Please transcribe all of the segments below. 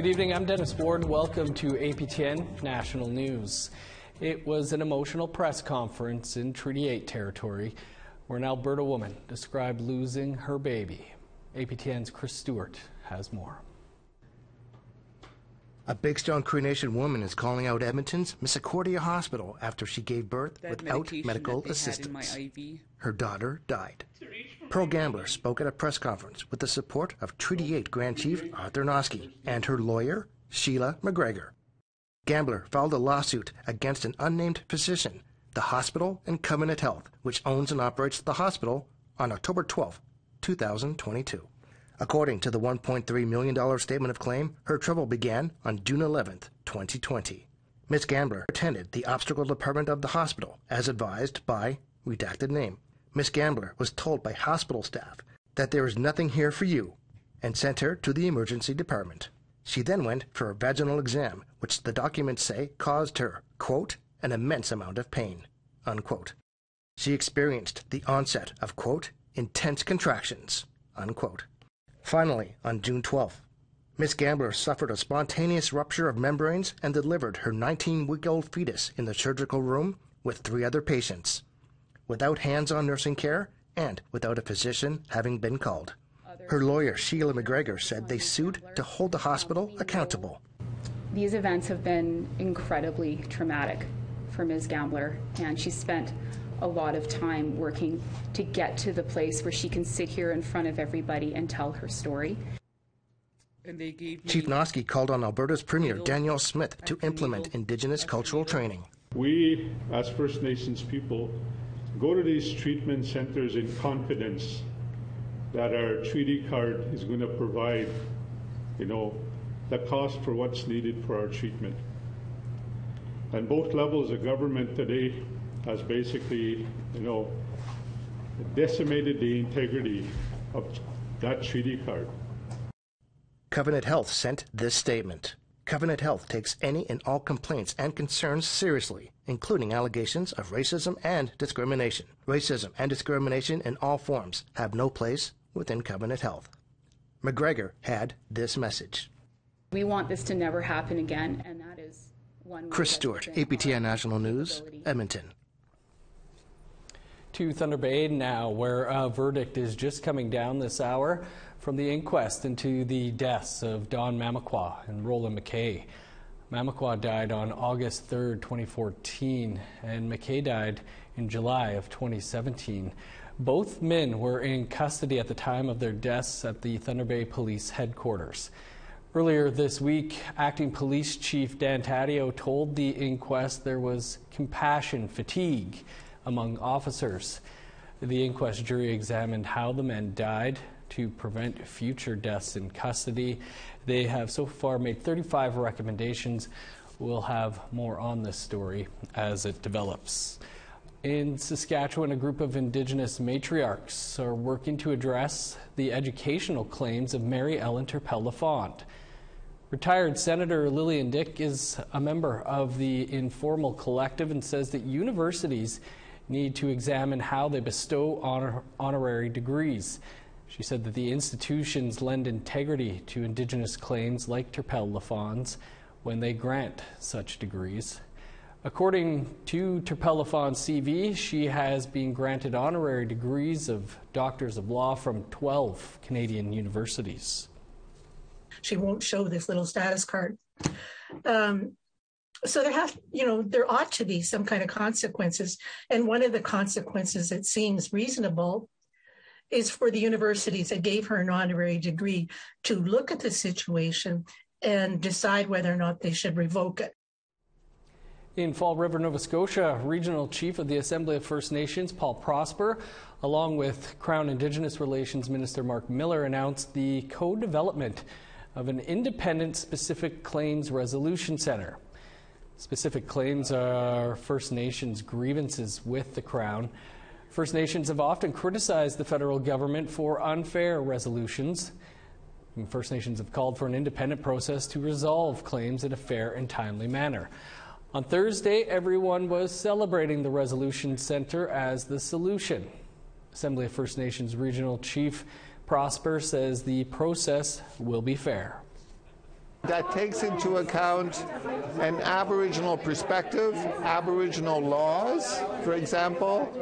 Good evening, I'm Dennis Ward. Welcome to APTN National News. It was an emotional press conference in Treaty 8 territory where an Alberta woman described losing her baby. APTN's Chris Stewart has more. A Big Stone Cree Nation woman is calling out Edmonton's Misericordia Hospital after she gave birth without medical assistance. Her daughter died. Pearl Gambler spoke at a press conference with the support of Treaty 8 Grand Chief Arthur Noski and her lawyer, Sheila McGregor. Gambler filed a lawsuit against an unnamed physician, the hospital, and Covenant Health, which owns and operates the hospital, on October 12, 2022. According to the $1.3 million statement of claim, her trouble began on June 11, 2020. Ms. Gambler attended the obstetrical department of the hospital, as advised by redacted name. Ms. Gambler was told by hospital staff that there is nothing here for you and sent her to the emergency department. She then went for a vaginal exam, which the documents say caused her, quote, an immense amount of pain, unquote. She experienced the onset of, quote, intense contractions, unquote. Finally, on June 12th, Ms. Gambler suffered a spontaneous rupture of membranes and delivered her 19-week-old fetus in the surgical room with 3 other patients, without hands-on nursing care and without a physician having been called. Her lawyer, Sheila McGregor, said they sued to hold the hospital accountable. These events have been incredibly traumatic for Ms. Gambler, and she spent a lot of time working to get to the place where she can sit here in front of everybody and tell her story. Chief Noski called on Alberta's Premier Danielle Smith to implement Indigenous cultural training. We, as First Nations people, go to these treatment centers in confidence that our treaty card is going to provide, the cost for what's needed for our treatment. And both levels of government today has basically, decimated the integrity of that treaty card. Covenant Health sent this statement. Covenant Health takes any and all complaints and concerns seriously, including allegations of racism and discrimination. Racism and discrimination in all forms have no place within Covenant Health. McGregor had this message. We want this to never happen again, and that is one. Chris Stewart, APTN National News, Edmonton. To Thunder Bay now, where a verdict is just coming down this hour from the inquest into the deaths of Don Mamakwa and Roland McKay. Mamakwa died on August 3rd, 2014, and McKay died in July of 2017. Both men were in custody at the time of their deaths at the Thunder Bay Police Headquarters. Earlier this week, Acting Police Chief Dan Taddeo told the inquest there was compassion fatigue among officers. The inquest jury examined how the men died to prevent future deaths in custody. They have so far made 35 recommendations. We'll have more on this story as it develops. In Saskatchewan, a group of Indigenous matriarchs are working to address the educational claims of Mary Ellen Turpel-Lafont. Retired Senator Lillian Dick is a member of the Informal Collective and says that universities need to examine how they bestow honorary degrees. She said that the institutions lend integrity to Indigenous claims like Turpel-Lafont's when they grant such degrees. According to Turpel-Lafont's CV, she has been granted honorary degrees of Doctors of Law from 12 Canadian universities. She won't show this little status card. So there ought to be some kind of consequences. And one of the consequences that seems reasonable is for the universities that gave her an honorary degree to look at the situation and decide whether or not they should revoke it. In Fall River, Nova Scotia, Regional Chief of the Assembly of First Nations, Paul Prosper, along with Crown Indigenous Relations Minister Mark Miller, announced the co-development of an independent specific claims resolution centre. Specific claims are First Nations grievances with the Crown. First Nations have often criticized the federal government for unfair resolutions. First Nations have called for an independent process to resolve claims in a fair and timely manner. On Thursday, everyone was celebrating the Resolution Centre as the solution. Assembly of First Nations Regional Chief Prosper says the process will be fair. that takes into account an Aboriginal perspective, Aboriginal laws, for example.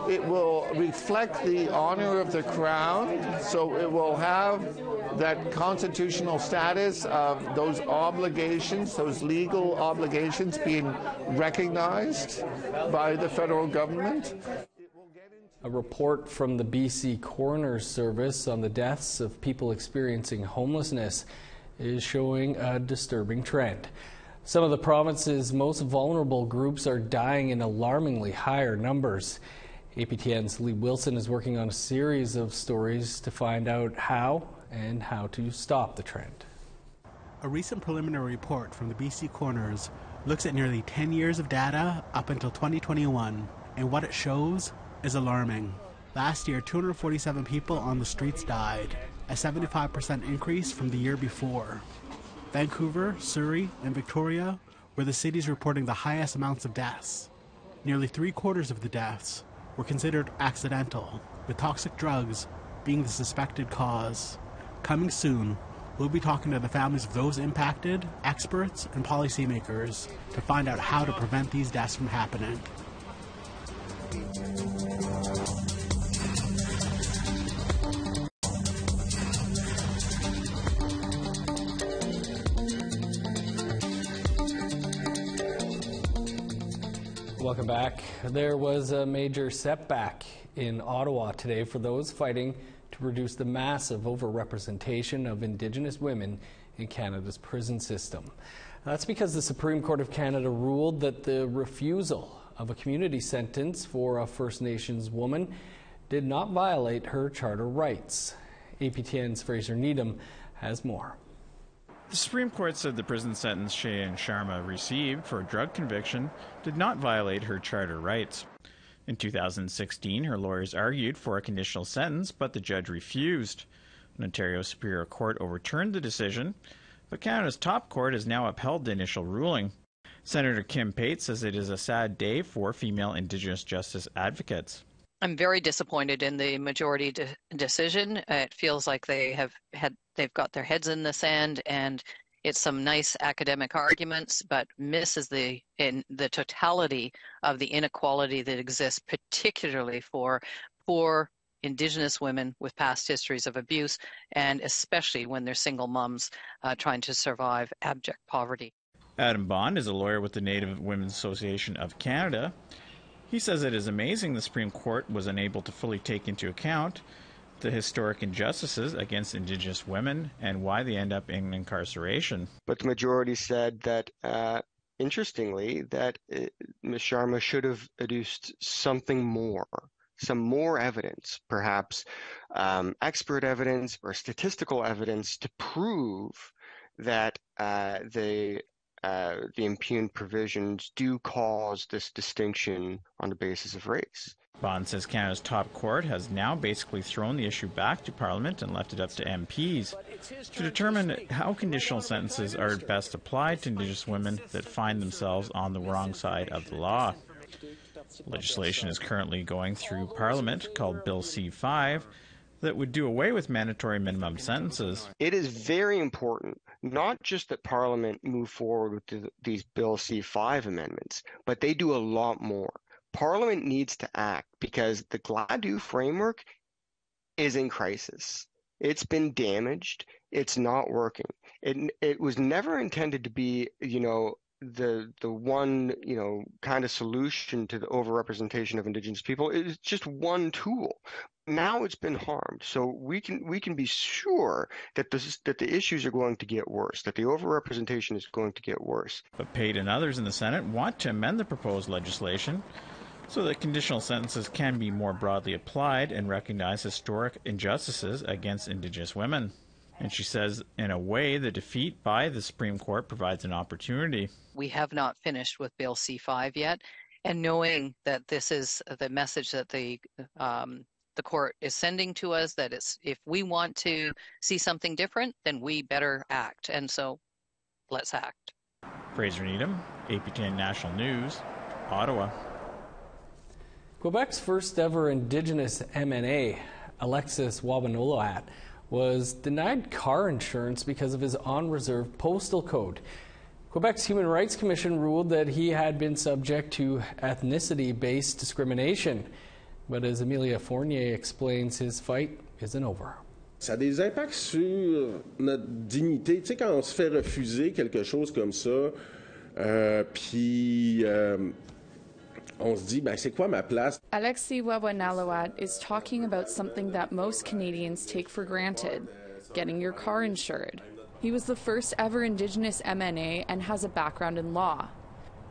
It will reflect the honor of the Crown, so it will have that constitutional status of those obligations, those legal obligations being recognized by the federal government. A report from the BC Coroner's Service on the deaths of people experiencing homelessness is showing a disturbing trend. Some of the province's most vulnerable groups are dying in alarmingly higher numbers. APTN's Lee Wilson is working on a series of stories to find out how to stop the trend. A recent preliminary report from the BC Coroners looks at nearly 10 years of data up until 2021, and what it shows is alarming. Last year, 247 people on the streets died, a 75% increase from the year before. Vancouver, Surrey, and Victoria were the cities reporting the highest amounts of deaths. Nearly 3/4 of the deaths were considered accidental, with toxic drugs being the suspected cause. Coming soon, we'll be talking to the families of those impacted, experts, and policymakers to find out how to prevent these deaths from happening. Welcome back. There was a major setback in Ottawa today for those fighting to reduce the massive overrepresentation of Indigenous women in Canada's prison system. That's because the Supreme Court of Canada ruled that the refusal of a community sentence for a First Nations woman did not violate her charter rights. APTN's Fraser Needham has more. The Supreme Court said the prison sentence Cheyenne Sharma received for a drug conviction did not violate her charter rights. In 2016, her lawyers argued for a conditional sentence, but the judge refused. An Ontario Superior Court overturned the decision, but Canada's top court has now upheld the initial ruling. Senator Kim Pate says it is a sad day for female Indigenous justice advocates. I'm very disappointed in the majority decision. It feels like they've got their heads in the sand, and it's some nice academic arguments, but misses in the totality of the inequality that exists, particularly for poor Indigenous women with past histories of abuse, and especially when they're single moms trying to survive abject poverty. Adam Bond is a lawyer with the Native Women's Association of Canada. He says it is amazing the Supreme Court was unable to fully take into account the historic injustices against Indigenous women and why they end up in incarceration. But the majority said that, interestingly, that Ms. Sharma should have adduced something more, some more evidence, perhaps expert evidence or statistical evidence to prove that the impugned provisions do cause this distinction on the basis of race. Bond says Canada's top court has now basically thrown the issue back to Parliament and left it up to MPs to determine how conditional sentences are best applied to Indigenous women that find themselves on the wrong side of the law. Legislation is currently going through Parliament called Bill C-5 that would do away with mandatory minimum sentences. It is very important not just that Parliament move forward with these Bill C-5 amendments, but they do a lot more. Parliament needs to act because the Gladue framework is in crisis. It's been damaged. It's not working. It was never intended to be, the one, kind of solution to the overrepresentation of Indigenous people. It's just one tool. Now it's been harmed, so we can be sure that the issues are going to get worse, that the overrepresentation is going to get worse. But Pate and others in the Senate want to amend the proposed legislation so that conditional sentences can be more broadly applied and recognize historic injustices against Indigenous women. And she says, in a way, the defeat by the Supreme Court provides an opportunity. We have not finished with Bill C-5 yet, and knowing that this is the message that the court is sending to us, that if we want to see something different, then we better act. And so, let's act. Fraser Needham, APTN National News, Ottawa. Quebec's first ever Indigenous MNA, Alexis Wabanolahat, was denied car insurance because of his on-reserve postal code. Quebec's Human Rights Commission ruled that he had been subject to ethnicity-based discrimination. But as Amelia Fournier explains, his fight isn't over. Ça a des impacts sur notre dignité. Tu sais, quand on se fait refuser quelque chose comme ça, puis on se dit, ben, c'est quoi ma place? Alexis Wawanalawat is talking about something that most Canadians take for granted, getting your car insured. He was the first ever Indigenous MNA and has a background in law.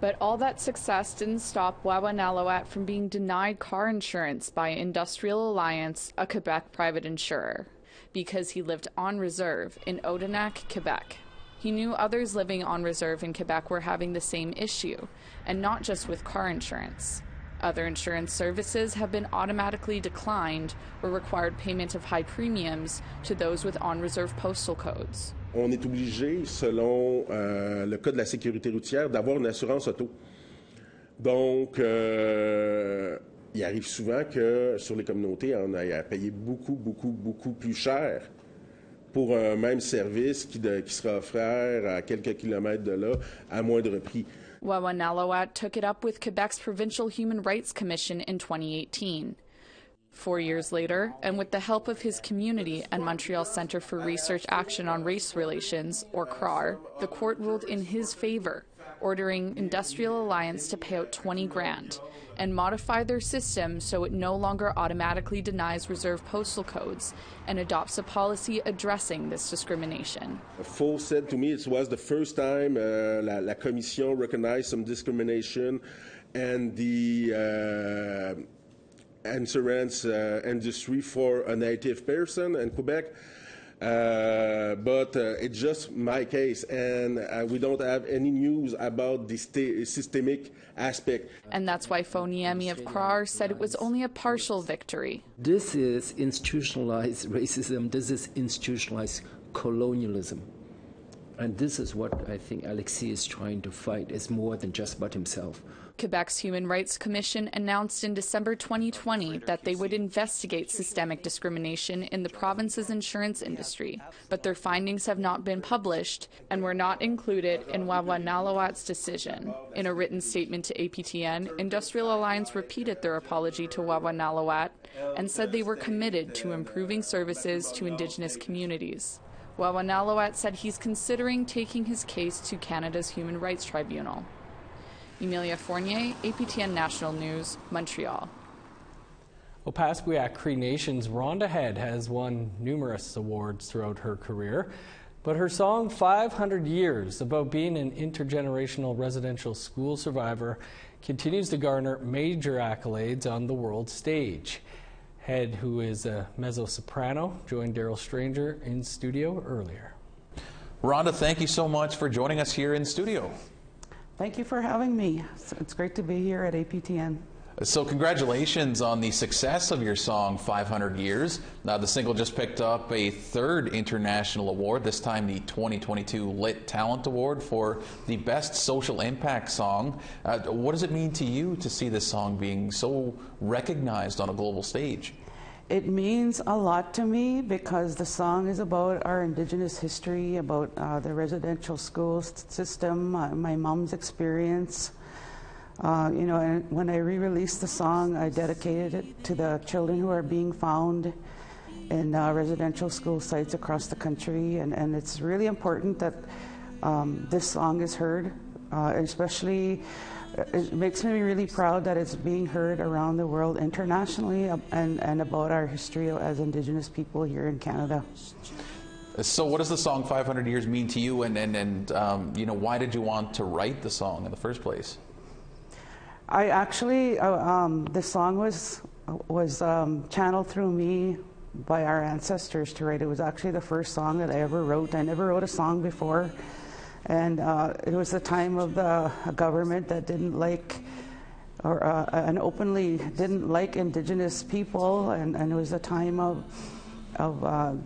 But all that success didn't stop Wawanalawat from being denied car insurance by Industrial Alliance, a Quebec private insurer, because he lived on reserve in Odanak, Quebec. He knew others living on reserve in Quebec were having the same issue, and not just with car insurance. Other insurance services have been automatically declined or required payment of high premiums to those with on-reserve postal codes. On est obligé, selon le Code de la sécurité routière, d'avoir une assurance auto. Donc, il arrive souvent que sur les communautés, on ait à payer beaucoup plus cher pour un même service qui sera offert à quelques kilomètres de là à moindre prix. Wawanalawat took it up with Quebec's Provincial Human Rights Commission in 2018. 4 years later, and with the help of his community and Montreal Centre for Research Action on Race Relations, or CRAR, the court ruled in his favor, ordering Industrial Alliance to pay out $20,000 and modify their system so it no longer automatically denies reserve postal codes and adopts a policy addressing this discrimination. Full said to me it was the first time la Commission recognized some discrimination, and the insurance industry for a native person in Quebec. But it's just my case, and we don't have any news about the systemic aspect. And that's why Foniemi of CRAR said it was only a partial victory. This is institutionalized racism. This is institutionalized colonialism. And this is what I think Alexis is trying to fight. It's more than just about himself. Quebec's Human Rights Commission announced in December 2020 that they would investigate systemic discrimination in the province's insurance industry, but their findings have not been published and were not included in Wawanalawat's decision. In a written statement to APTN, Industrial Alliance repeated their apology to Wawanalawat and said they were committed to improving services to Indigenous communities. Wawanalawat said he's considering taking his case to Canada's Human Rights Tribunal. Amelia Fournier, APTN National News, Montreal. Opaskwayak Cree Nation's Rhonda Head has won numerous awards throughout her career, but her song 500 Years, about being an intergenerational residential school survivor, continues to garner major accolades on the world stage. Head, who is a mezzo-soprano, joined Daryl Stranger in studio earlier. Rhonda, thank you so much for joining us here in studio. Thank you for having me. It's great to be here at APTN. So congratulations on the success of your song, 500 Years. Now, the single just picked up a third international award, this time the 2022 Lit Talent Award for the Best Social Impact Song. What does it mean to you to see this song being so recognized on a global stage? It means a lot to me because the song is about our Indigenous history, about the residential school system, my mom's experience. You know, and when I re-released the song, I dedicated it to the children who are being found in residential school sites across the country. And it's really important that this song is heard, especially it makes me really proud that it's being heard around the world internationally and about our history as Indigenous people here in Canada. So what does the song 500 Years mean to you, and you know, why did you want to write the song in the first place? I actually, the song was channeled through me by our ancestors to write. It was actually the first song that I ever wrote. I never wrote a song before. And it was the time of a government that didn't like, or and openly didn't like Indigenous people, and it was a time of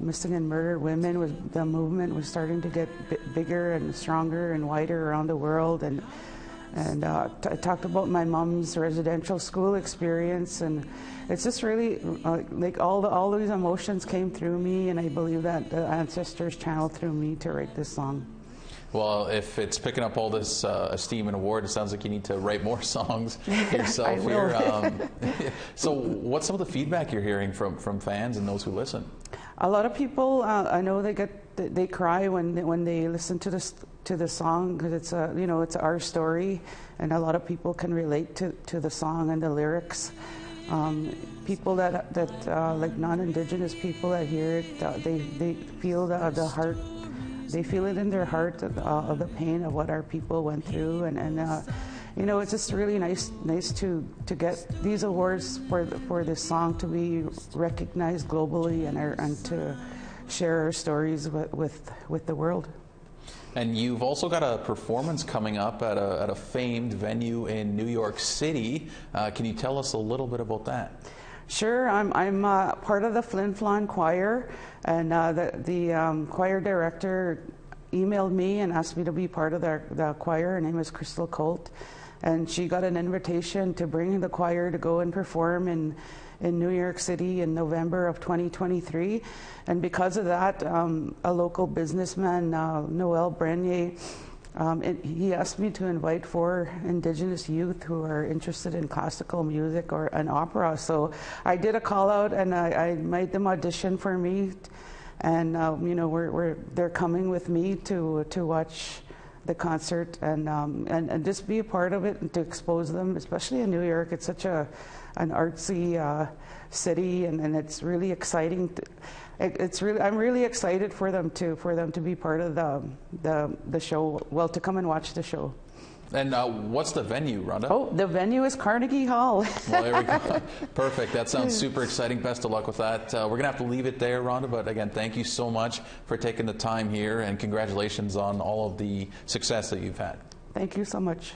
missing and murdered women. The movement was starting to get bigger and stronger and wider around the world, and And I talked about my mom's residential school experience, and it's just really like all these emotions came through me, and I believe that the ancestors channeled through me to write this song. Well, if it's picking up all this esteem and award, it sounds like you need to write more songs yourself here. So what's some of the feedback you're hearing from fans and those who listen? A lot of people, I know they cry when they listen to the song, because it's it's our story, and a lot of people can relate to the song and the lyrics. People that like non-Indigenous people that hear it, they feel the heart. They feel it in their heart of the pain of what our people went through, and it's just really nice to get these awards for this song to be recognized globally and to share our stories with the world. And you've also got a performance coming up at a famed venue in New York City. Can you tell us a little bit about that? Sure. I'm part of the Flin Flon Choir, and the choir director emailed me and asked me to be part of the choir. Her name is Crystal Colt, and she got an invitation to bring the choir to go and perform in New York City in November of 2023. And because of that, a local businessman, Noel Brenier, he asked me to invite 4 Indigenous youth who are interested in classical music or an opera. So I did a call out, and I made them audition for me, and they're coming with me to watch the concert and just be a part of it and to expose them, especially in New York. It's such an artsy city, and it's really exciting. I'm really excited for them to be part of the show. Well, to come and watch the show. And what's the venue, Rhonda? Oh, the venue is Carnegie Hall. Well, there we go. Perfect. That sounds super exciting. Best of luck with that. We're going to have to leave it there, Rhonda, but again, thank you so much for taking the time here, and congratulations on all of the success that you've had. Thank you so much.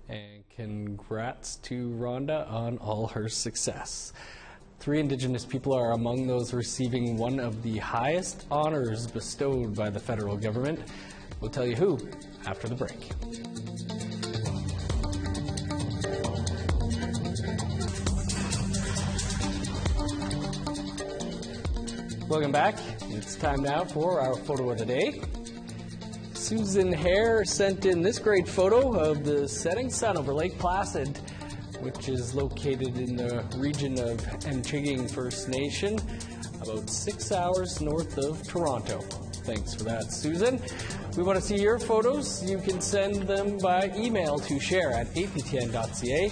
And congrats to Rhonda on all her success. 3 Indigenous people are among those receiving one of the highest honors bestowed by the federal government. We'll tell you who after the break. Welcome back. It's time now for our photo of the day. Susan Hare sent in this great photo of the setting sun over Lake Placid, which is located in the region of Mchiging First Nation, about 6 hours north of Toronto. Thanks for that, Susan. We want to see your photos. You can send them by email to share@aptn.ca,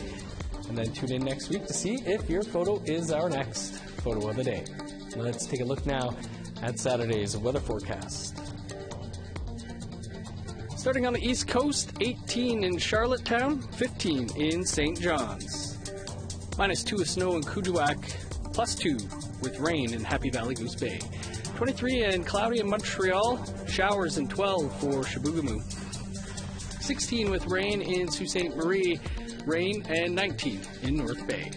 and then tune in next week to see if your photo is our next photo of the day. Let's take a look now at Saturday's weather forecast. Starting on the East Coast, 18 in Charlottetown, 15 in St. John's. -2 with snow in Kuujjuaq, +2 with rain in Happy Valley Goose Bay. 23 and cloudy in Montreal, showers in 12 for Chibougamau. 16 with rain in Sault Ste. Marie, rain, and 19 in North Bay.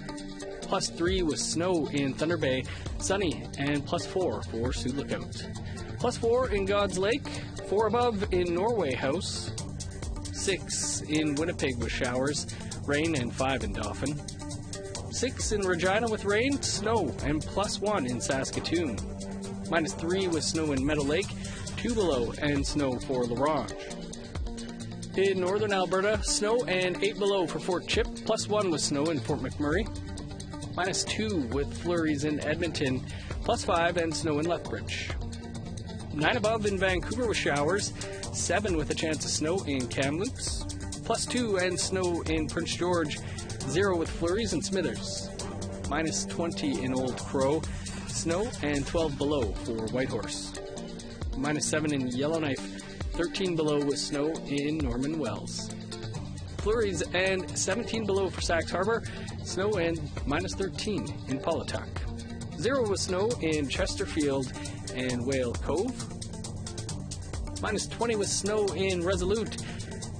+3 with snow in Thunder Bay, sunny, and +4 for Sioux Lookout. +4 in God's Lake, 4 above in Norway House, 6 in Winnipeg with showers, rain, and 5 in Dauphin. 6 in Regina with rain, snow, and +1 in Saskatoon. -3 with snow in Meadow Lake, 2 below, and snow for La Ronge. In northern Alberta, snow and 8 below for Fort Chip, +1 with snow in Fort McMurray. -2 with flurries in Edmonton, +5 and snow in Lethbridge. 9 above in Vancouver with showers, 7 with a chance of snow in Kamloops, +2 and snow in Prince George, 0 with flurries in Smithers. -20 in Old Crow, snow and 12 below for Whitehorse. -7 in Yellowknife, 13 below with snow in Norman Wells. Flurries and 17 below for Sax Harbor, snow and -13 in Paulatuck. 0 with snow in Chesterfield and Whale Cove. -20 with snow in Resolute,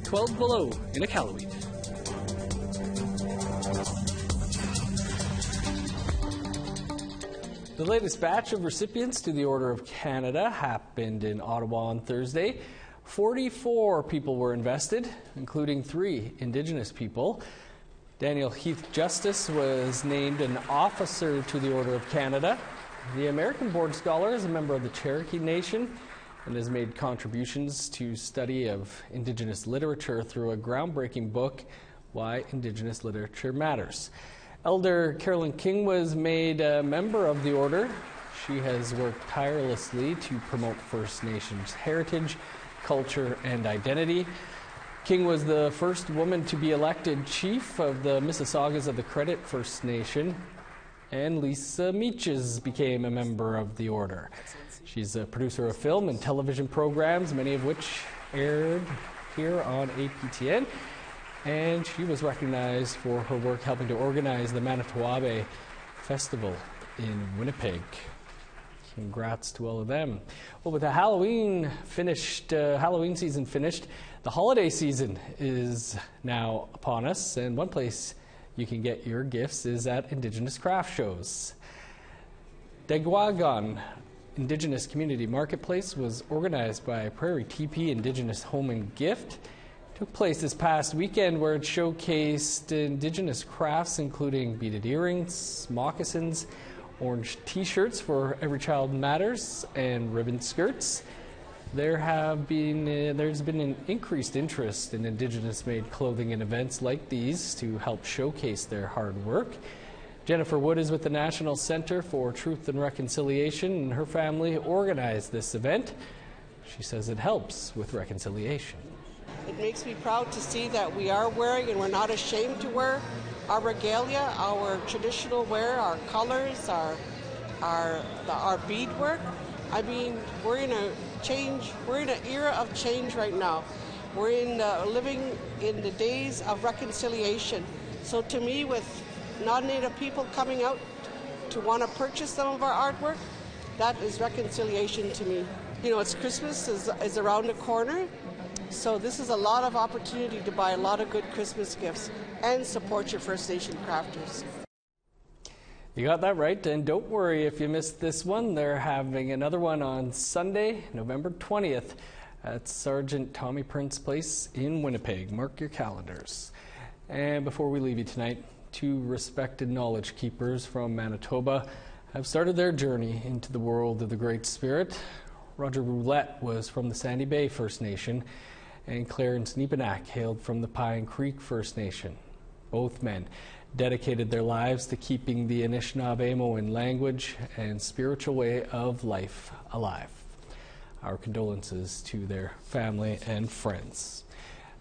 12 below in Iqaluit. The latest batch of recipients to the Order of Canada happened in Ottawa on Thursday. 44 people were invested, including 3 Indigenous people. Daniel Heath Justice was named an officer to the Order of Canada. The American Board Scholar is a member of the Cherokee Nation and has made contributions to study of Indigenous literature through a groundbreaking book, Why Indigenous Literature Matters. Elder Carolyn King was made a member of the Order. She has worked tirelessly to promote First Nations heritage, culture, and identity. King was the first woman to be elected chief of the Mississaugas of the Credit First Nation, and Lisa Meaches became a member of the Order. She's a producer of film and television programs, many of which aired here on APTN, and she was recognized for her work helping to organize the Manitowoc Festival in Winnipeg. Congrats to all of them. Well, with the Halloween season finished, the holiday season is now upon us, and one place you can get your gifts is at Indigenous craft shows. Degwagon Indigenous Community Marketplace was organized by Prairie TP Indigenous Home and Gift. It took place this past weekend, where it showcased Indigenous crafts including beaded earrings, moccasins, orange t-shirts for Every Child Matters, and ribbon skirts. There's been an increased interest in Indigenous-made clothing and events like these to help showcase their hard work. Jennifer Wood is with the National Center for Truth and Reconciliation, and her family organized this event. She says it helps with reconciliation. It makes me proud to see that we are wearing, and we're not ashamed to wear, our regalia, our traditional wear, our colors, our beadwork. I mean, we're in an era of change right now. We're living in the days of reconciliation. So to me, with non-Native people coming out to want to purchase some of our artwork, that is reconciliation to me. You know, it's Christmas is around the corner, so this is a lot of opportunity to buy a lot of good Christmas gifts and support your First Nation crafters. You got that right, and don't worry if you missed this one. They're having another one on Sunday, November 20th at Sergeant Tommy Prince Place in Winnipeg. Mark your calendars. And before we leave you tonight, 2 respected knowledge keepers from Manitoba have started their journey into the world of the Great Spirit. Roger Roulette was from the Sandy Bay First Nation, and Clarence Nebenak hailed from the Pine Creek First Nation. Both men dedicated their lives to keeping the Anishinaabe language and spiritual way of life alive. Our condolences to their family and friends.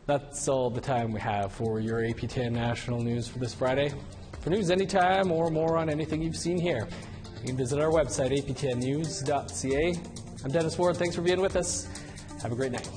That's all the time we have for your APTN National News for this Friday. For news anytime or more on anything you've seen here, you can visit our website, aptnnews.ca. I'm Dennis Ward. Thanks for being with us. Have a great night.